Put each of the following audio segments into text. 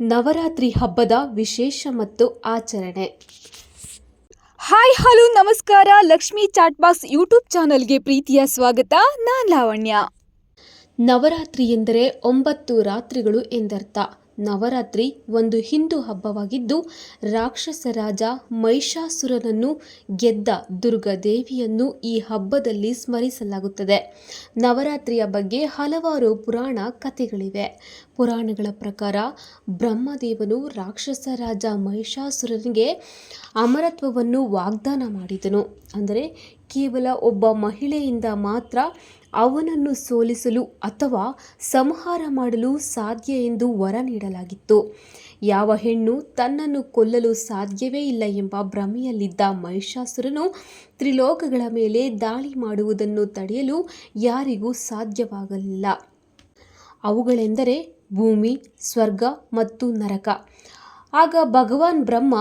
ನವರಾತ್ರಿ ಹಬ್ಬದ ವಿಶೇಷ ಮತ್ತು ಆಚರಣೆ. ಹಾಯ್ ಹಲೋ ನಮಸ್ಕಾರ. ಲಕ್ಷ್ಮಿ ಚಾಟ್ ಬಾಕ್ಸ್ ಯೂಟ್ಯೂಬ್ ಚಾನಲ್ಗೆ ಪ್ರೀತಿಯ ಸ್ವಾಗತ. ನಾನು ಲಾವಣ್ಯ. ನವರಾತ್ರಿ ಎಂದರೆ 9 ರಾತ್ರಿಗಳು ಎಂದರ್ಥ. ನವರಾತ್ರಿ ಒಂದು ಹಿಂದೂ ಹಬ್ಬವಾಗಿದ್ದು ರಾಕ್ಷಸ ರಾಜ ಮಹಿಷಾಸುರನನ್ನು ಗೆದ್ದ ದುರ್ಗಾದೇವಿಯನ್ನು ಈ ಹಬ್ಬದಲ್ಲಿ ಸ್ಮರಿಸಲಾಗುತ್ತದೆ. ನವರಾತ್ರಿಯ ಬಗ್ಗೆ ಹಲವಾರು ಪುರಾಣ ಕಥೆಗಳಿವೆ. ಪುರಾಣಗಳ ಪ್ರಕಾರ ಬ್ರಹ್ಮದೇವನು ರಾಕ್ಷಸ ರಾಜ ಮಹಿಷಾಸುರನಿಗೆ ಅಮರತ್ವವನ್ನು ವಾಗ್ದಾನ ಮಾಡಿದನು. ಅಂದರೆ ಕೇವಲ ಒಬ್ಬ ಮಹಿಳೆಯಿಂದ ಮಾತ್ರ ಅವನನ್ನು ಸೋಲಿಸಲು ಅಥವಾ ಸಂಹಾರ ಮಾಡಲು ಸಾಧ್ಯ ಎಂದು ವರ ನೀಡಲಾಗಿತ್ತು. ಯಾವ ಹೆಣ್ಣು ತನ್ನನ್ನು ಕೊಲ್ಲಲು ಸಾಧ್ಯವೇ ಇಲ್ಲ ಎಂಬ ಭ್ರಮೆಯಲ್ಲಿದ್ದ ಮಹಿಷಾಸುರನು ತ್ರಿಲೋಕಗಳ ಮೇಲೆ ದಾಳಿ ಮಾಡುವುದನ್ನು ತಡೆಯಲು ಯಾರಿಗೂ ಸಾಧ್ಯವಾಗಲಿಲ್ಲ. ಅವುಗಳೆಂದರೆ ಭೂಮಿ, ಸ್ವರ್ಗ ಮತ್ತು ನರಕ. ಆಗ ಭಗವಾನ್ ಬ್ರಹ್ಮ,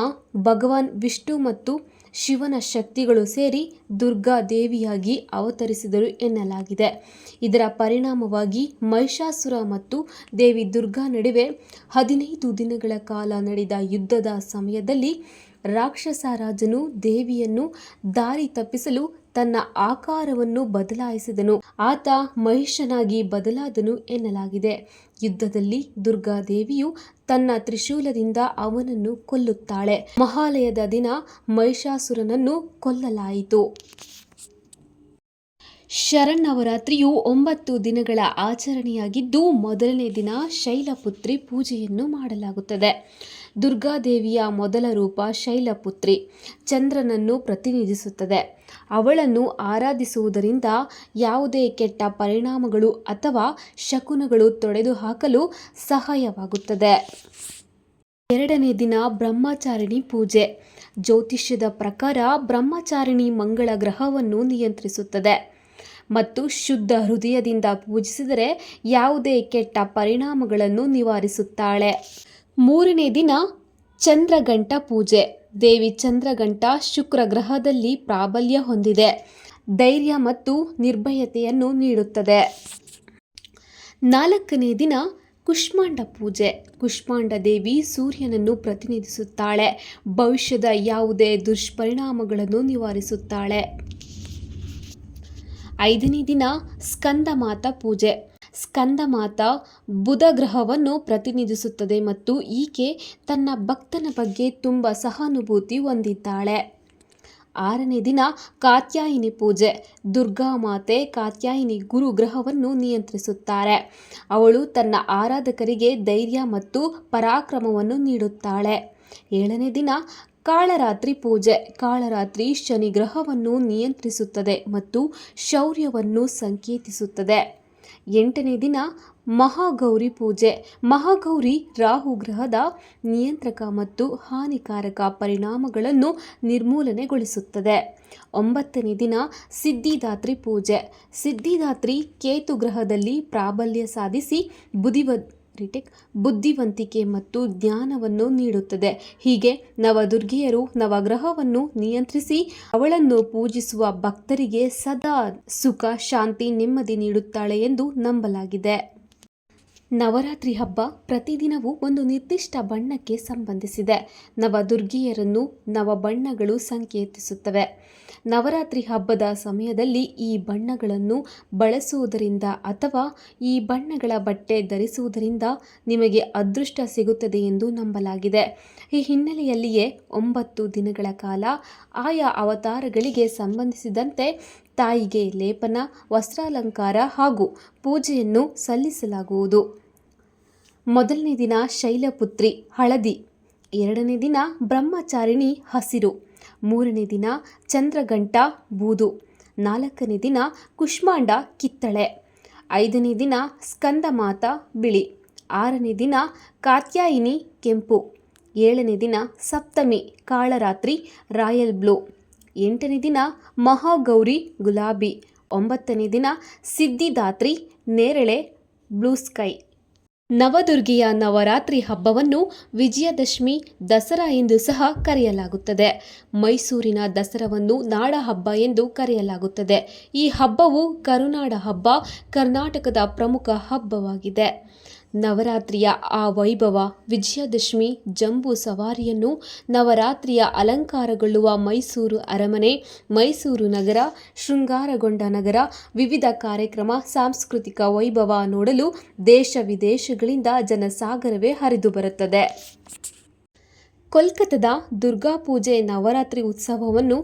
ಭಗವಾನ್ ವಿಷ್ಣು ಮತ್ತು ಶಿವನ ಶಕ್ತಿಗಳು ಸೇರಿ ದುರ್ಗಾ ದೇವಿಯಾಗಿ ಅವತರಿಸಿದರು ಎನ್ನಲಾಗಿದೆ. ಇದರ ಪರಿಣಾಮವಾಗಿ ಮಹಿಷಾಸುರ ಮತ್ತು ದೇವಿ ದುರ್ಗಾ ನಡುವೆ 15 ದಿನಗಳ ಕಾಲ ನಡೆದ ಯುದ್ಧದ ಸಮಯದಲ್ಲಿ ರಾಕ್ಷಸ ರಾಜನು ದೇವಿಯನ್ನು ದಾರಿ ತಪ್ಪಿಸಲು ತನ್ನ ಆಕಾರವನ್ನು ಬದಲಾಯಿಸಿದನು. ಆತ ಮಹಿಷನಾಗಿ ಬದಲಾದನು ಎನ್ನಲಾಗಿದೆ. ಯುದ್ಧದಲ್ಲಿ ದುರ್ಗಾದೇವಿಯು ತನ್ನ ತ್ರಿಶೂಲದಿಂದ ಅವನನ್ನು ಕೊಲ್ಲುತ್ತಾಳೆ. ಮಹಾಲಯದ ದಿನ ಮಹಿಷಾಸುರನನ್ನು ಕೊಲ್ಲಲಾಯಿತು. ಶರನ್ನವರಾತ್ರಿಯು 9 ದಿನಗಳ ಆಚರಣೆಯಾಗಿದ್ದು ಮೊದಲನೇ ದಿನ ಶೈಲಪುತ್ರಿ ಪೂಜೆಯನ್ನು ಮಾಡಲಾಗುತ್ತದೆ. ದುರ್ಗಾದೇವಿಯ ಮೊದಲ ರೂಪ ಶೈಲಪುತ್ರಿ ಚಂದ್ರನನ್ನು ಪ್ರತಿನಿಧಿಸುತ್ತದೆ. ಅವಳನ್ನು ಆರಾಧಿಸುವುದರಿಂದ ಯಾವುದೇ ಕೆಟ್ಟ ಪರಿಣಾಮಗಳು ಅಥವಾ ಶಕುನಗಳು ತೊಡೆದುಹಾಕಲು ಸಹಾಯವಾಗುತ್ತದೆ. ಎರಡನೇ ದಿನ ಬ್ರಹ್ಮಚಾರಿಣಿ ಪೂಜೆ. ಜ್ಯೋತಿಷ್ಯದ ಪ್ರಕಾರ ಬ್ರಹ್ಮಚಾರಿಣಿ ಮಂಗಳ ಗ್ರಹವನ್ನು ನಿಯಂತ್ರಿಸುತ್ತದೆ ಮತ್ತು ಶುದ್ಧ ಹೃದಯದಿಂದ ಪೂಜಿಸಿದರೆ ಯಾವುದೇ ಕೆಟ್ಟ ಪರಿಣಾಮಗಳನ್ನು ನಿವಾರಿಸುತ್ತಾಳೆ. ಮೂರನೇ ದಿನ ಚಂದ್ರಘಂಟ ಪೂಜೆ. ದೇವಿ ಚಂದ್ರಘಂಟ ಶುಕ್ರ ಗ್ರಹದಲ್ಲಿ ಪ್ರಾಬಲ್ಯ ಹೊಂದಿದೆ. ಧೈರ್ಯ ಮತ್ತು ನಿರ್ಭಯತೆಯನ್ನು ನೀಡುತ್ತದೆ. ನಾಲ್ಕನೇ ದಿನ ಕುಷ್ಮಾಂಡ ಪೂಜೆ. ಕುಷ್ಮಾಂಡ ದೇವಿ ಸೂರ್ಯನನ್ನು ಪ್ರತಿನಿಧಿಸುತ್ತಾಳೆ. ಭವಿಷ್ಯದ ಯಾವುದೇ ದುಷ್ಪರಿಣಾಮಗಳನ್ನು ನಿವಾರಿಸುತ್ತಾಳೆ. ಐದನೇ ದಿನ ಸ್ಕಂದಮಾತ ಪೂಜೆ. ಸ್ಕಂದಮಾತ ಬುಧ ಗ್ರಹವನ್ನು ಪ್ರತಿನಿಧಿಸುತ್ತದೆ ಮತ್ತು ಈಕೆ ತನ್ನ ಭಕ್ತನ ಬಗ್ಗೆ ತುಂಬ ಸಹಾನುಭೂತಿ ಹೊಂದಿದ್ದಾಳೆ. ಆರನೇ ದಿನ ಕಾತ್ಯಾಯಿನಿ ಪೂಜೆ. ದುರ್ಗಾ ಮಾತೆ ಕಾತ್ಯಾಯಿನಿ ಗುರು ಗ್ರಹವನ್ನು ನಿಯಂತ್ರಿಸುತ್ತಾರೆ. ಅವಳು ತನ್ನ ಆರಾಧಕರಿಗೆ ಧೈರ್ಯ ಮತ್ತು ಪರಾಕ್ರಮವನ್ನು ನೀಡುತ್ತಾಳೆ. ಏಳನೇ ದಿನ ಕಾಳರಾತ್ರಿ ಪೂಜೆ. ಕಾಳರಾತ್ರಿ ಶನಿ ಗ್ರಹವನ್ನು ನಿಯಂತ್ರಿಸುತ್ತದೆ ಮತ್ತು ಶೌರ್ಯವನ್ನು ಸಂಕೇತಿಸುತ್ತದೆ. ಎಂಟನೇ ದಿನ ಮಹಾಗೌರಿ ಪೂಜೆ. ಮಹಾಗೌರಿ ರಾಹು ಗ್ರಹದ ನಿಯಂತ್ರಕ ಮತ್ತು ಹಾನಿಕಾರಕ ಪರಿಣಾಮಗಳನ್ನು ನಿರ್ಮೂಲನೆಗೊಳಿಸುತ್ತದೆ. ಒಂಬತ್ತನೇ ದಿನ ಸಿದ್ಧಿದಾತ್ರಿ ಪೂಜೆ. ಸಿದ್ಧಿದಾತ್ರಿ ಕೇತು ಗ್ರಹದಲ್ಲಿ ಪ್ರಾಬಲ್ಯ ಸಾಧಿಸಿ ಬುದ್ಧಿವಂತಿಕೆ ಮತ್ತು ಜ್ಞಾನವನ್ನು ನೀಡುತ್ತದೆ. ಹೀಗೆ ನವದುರ್ಗೆಯರು ನವಗ್ರಹವನ್ನು ನಿಯಂತ್ರಿಸಿ ಅವಳನ್ನು ಪೂಜಿಸುವ ಭಕ್ತರಿಗೆ ಸದಾ ಸುಖ, ಶಾಂತಿ, ನೆಮ್ಮದಿ ನೀಡುತ್ತಾಳೆ ಎಂದು ನಂಬಲಾಗಿದೆ. ನವರಾತ್ರಿ ಹಬ್ಬ ಪ್ರತಿದಿನವೂ ಒಂದು ನಿರ್ದಿಷ್ಟ ಬಣ್ಣಕ್ಕೆ ಸಂಬಂಧಿಸಿದೆ. ನವದುರ್ಗೆಯರನ್ನು ನವಬಣ್ಣಗಳು ಸಂಕೇತಿಸುತ್ತವೆ. ನವರಾತ್ರಿ ಹಬ್ಬದ ಸಮಯದಲ್ಲಿ ಈ ಬಣ್ಣಗಳನ್ನು ಬಳಸುವುದರಿಂದ ಅಥವಾ ಈ ಬಣ್ಣಗಳ ಬಟ್ಟೆ ಧರಿಸುವುದರಿಂದ ನಿಮಗೆ ಅದೃಷ್ಟ ಸಿಗುತ್ತದೆ ಎಂದು ನಂಬಲಾಗಿದೆ. ಈ ಹಿನ್ನೆಲೆಯಲ್ಲಿಯೇ 9 ದಿನಗಳ ಕಾಲ ಆಯಾ ಅವತಾರಗಳಿಗೆ ಸಂಬಂಧಿಸಿದಂತೆ ತಾಯಿಗೆ ಲೇಪನ, ವಸ್ತ್ರಾಲಂಕಾರ ಹಾಗೂ ಪೂಜೆಯನ್ನು ಸಲ್ಲಿಸಲಾಗುವುದು. ಮೊದಲನೇ ದಿನ ಶೈಲಪುತ್ರಿ ಹಳದಿ. ಎರಡನೇ ದಿನ ಬ್ರಹ್ಮಚಾರಿಣಿ ಹಸಿರು. ಮೂರನೇ ದಿನ ಚಂದ್ರಘಂಟ ಬೂದು. ನಾಲ್ಕನೇ ದಿನ ಕುಷ್ಮಾಂಡ ಕಿತ್ತಳೆ. ಐದನೇ ದಿನ ಸ್ಕಂದಮಾತ ಬಿಳಿ. ಆರನೇ ದಿನ ಕಾತ್ಯಾಯಿನಿ ಕೆಂಪು. ಏಳನೇ ದಿನ ಸಪ್ತಮಿ ಕಾಳರಾತ್ರಿ ರಾಯಲ್ ಬ್ಲೂ. ಎಂಟನೇ ದಿನ ಮಹಾಗೌರಿ ಗುಲಾಬಿ. ಒಂಬತ್ತನೇ ದಿನ ಸಿದ್ಧಿದಾತ್ರಿ ನೇರಳೆ ಬ್ಲೂ ಸ್ಕೈ. ನವದುರ್ಗೆಯ ನವರಾತ್ರಿ ಹಬ್ಬವನ್ನು ವಿಜಯದಶಮಿ, ದಸರಾ ಎಂದು ಸಹ ಕರೆಯಲಾಗುತ್ತದೆ. ಮೈಸೂರಿನ ದಸರಾವನ್ನು ನಾಡ ಹಬ್ಬ ಎಂದು ಕರೆಯಲಾಗುತ್ತದೆ. ಈ ಹಬ್ಬವು ಕರುನಾಡ ಹಬ್ಬ, ಕರ್ನಾಟಕದ ಪ್ರಮುಖ ಹಬ್ಬವಾಗಿದೆ. ನವರಾತ್ರಿಯ ಆ ವೈಭವ, ವಿಜಯದಶಮಿ ಜಂಬೂ ಸವಾರಿಯನ್ನು, ನವರಾತ್ರಿಯ ಅಲಂಕಾರಗೊಳ್ಳುವ ಮೈಸೂರು ಅರಮನೆ, ಮೈಸೂರು ನಗರ, ಶೃಂಗಾರಗೊಂಡ ನಗರ, ವಿವಿಧ ಕಾರ್ಯಕ್ರಮ, ಸಾಂಸ್ಕೃತಿಕ ವೈಭವ ನೋಡಲು ದೇಶ ವಿದೇಶಗಳಿಂದ ಜನಸಾಗರವೇ ಹರಿದು ಬರುತ್ತದೆ. ಕೋಲ್ಕತ್ತಾದ ದುರ್ಗಾಪೂಜೆ ನವರಾತ್ರಿ ಉತ್ಸವವನ್ನು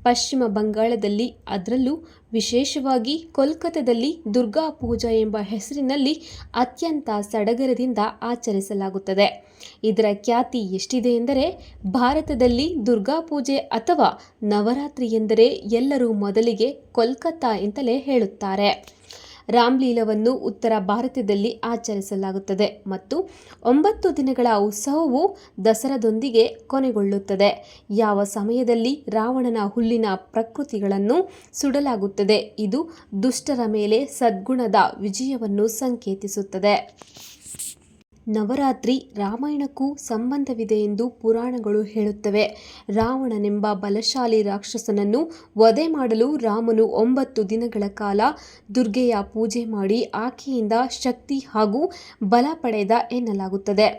ಪಶ್ಚಿಮ ಬಂಗಾಳದಲ್ಲಿ, ಅದರಲ್ಲೂ ವಿಶೇಷವಾಗಿ ಕೋಲ್ಕತ್ತಾದಲ್ಲಿ ದುರ್ಗಾ ಪೂಜಾ ಎಂಬ ಹೆಸರಿನಲ್ಲಿ ಅತ್ಯಂತ ಸಡಗರದಿಂದ ಆಚರಿಸಲಾಗುತ್ತದೆ. ಇದರ ಖ್ಯಾತಿ ಎಷ್ಟಿದೆ ಎಂದರೆ, ಭಾರತದಲ್ಲಿ ದುರ್ಗಾ ಪೂಜೆ ಅಥವಾ ನವರಾತ್ರಿ ಎಂದರೆ ಎಲ್ಲರೂ ಮೊದಲಿಗೆ ಕೋಲ್ಕತ್ತಾ ಎಂತಲೇ ಹೇಳುತ್ತಾರೆ. ರಾಮ್ಲೀಲವನ್ನು ಉತ್ತರ ಭಾರತದಲ್ಲಿ ಆಚರಿಸಲಾಗುತ್ತದೆ ಮತ್ತು 9 ದಿನಗಳ ಉತ್ಸವವು ದಸರಾದೊಂದಿಗೆ ಕೊನೆಗೊಳ್ಳುತ್ತದೆ. ಯಾವ ಸಮಯದಲ್ಲಿ ರಾವಣನ ಹುಲ್ಲಿನ ಪ್ರಕೃತಿಗಳನ್ನು ಸುಡಲಾಗುತ್ತದೆ, ಇದು ದುಷ್ಟರ ಮೇಲೆ ಸದ್ಗುಣದ ವಿಜಯವನ್ನು ಸಂಕೇತಿಸುತ್ತದೆ. ನವರಾತ್ರಿ ರಾಮಾಯಣಕ್ಕೂ ಸಂಬಂಧವಿದೆ ಎಂದು ಪುರಾಣಗಳು ಹೇಳುತ್ತವೆ. ರಾವಣನೆಂಬ ಬಲಶಾಲಿ ರಾಕ್ಷಸನನ್ನು ವಧೆ ಮಾಡಲು ರಾಮನು 9 ದಿನಗಳ ಕಾಲ ದುರ್ಗೆಯ ಪೂಜೆ ಮಾಡಿ ಆಕೆಯಿಂದ ಶಕ್ತಿ ಹಾಗೂ ಬಲ ಪಡೆದ ಎನ್ನಲಾಗುತ್ತದೆ.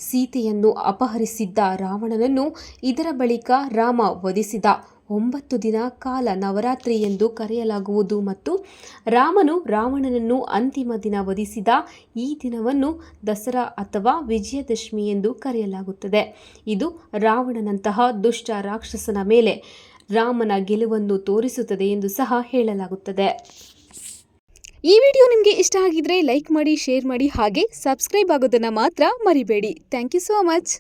ಸೀತೆಯನ್ನು ಅಪಹರಿಸಿದ್ದ ರಾವಣನನ್ನು ಇದರ ಬಳಿಕ ರಾಮ ವಧಿಸಿದ 9 ದಿನ ಕಾಲ ನವರಾತ್ರಿ ಎಂದು ಕರೆಯಲಾಗುವುದು ಮತ್ತು ರಾಮನು ರಾವಣನನ್ನು ಅಂತಿಮ ದಿನ ವಧಿಸಿದ ಈ ದಿನವನ್ನು ದಸರಾ ಅಥವಾ ವಿಜಯದಶಮಿ ಎಂದು ಕರೆಯಲಾಗುತ್ತದೆ. ಇದು ರಾವಣನಂತಹ ದುಷ್ಟ ರಾಕ್ಷಸನ ಮೇಲೆ ರಾಮನ ಗೆಲುವನ್ನು ತೋರಿಸುತ್ತದೆ ಎಂದು ಸಹ ಹೇಳಲಾಗುತ್ತದೆ. ಈ ವಿಡಿಯೋ ನಿಮಗೆ ಇಷ್ಟ ಆಗಿದ್ರೆ ಲೈಕ್ ಮಾಡಿ, ಶೇರ್ ಮಾಡಿ, ಹಾಗೆ ಸಬ್ಸ್ಕ್ರೈಬ್ ಆಗೋದನ್ನು ಮಾತ್ರ ಮರಿಬೇಡಿ. Thank you so much.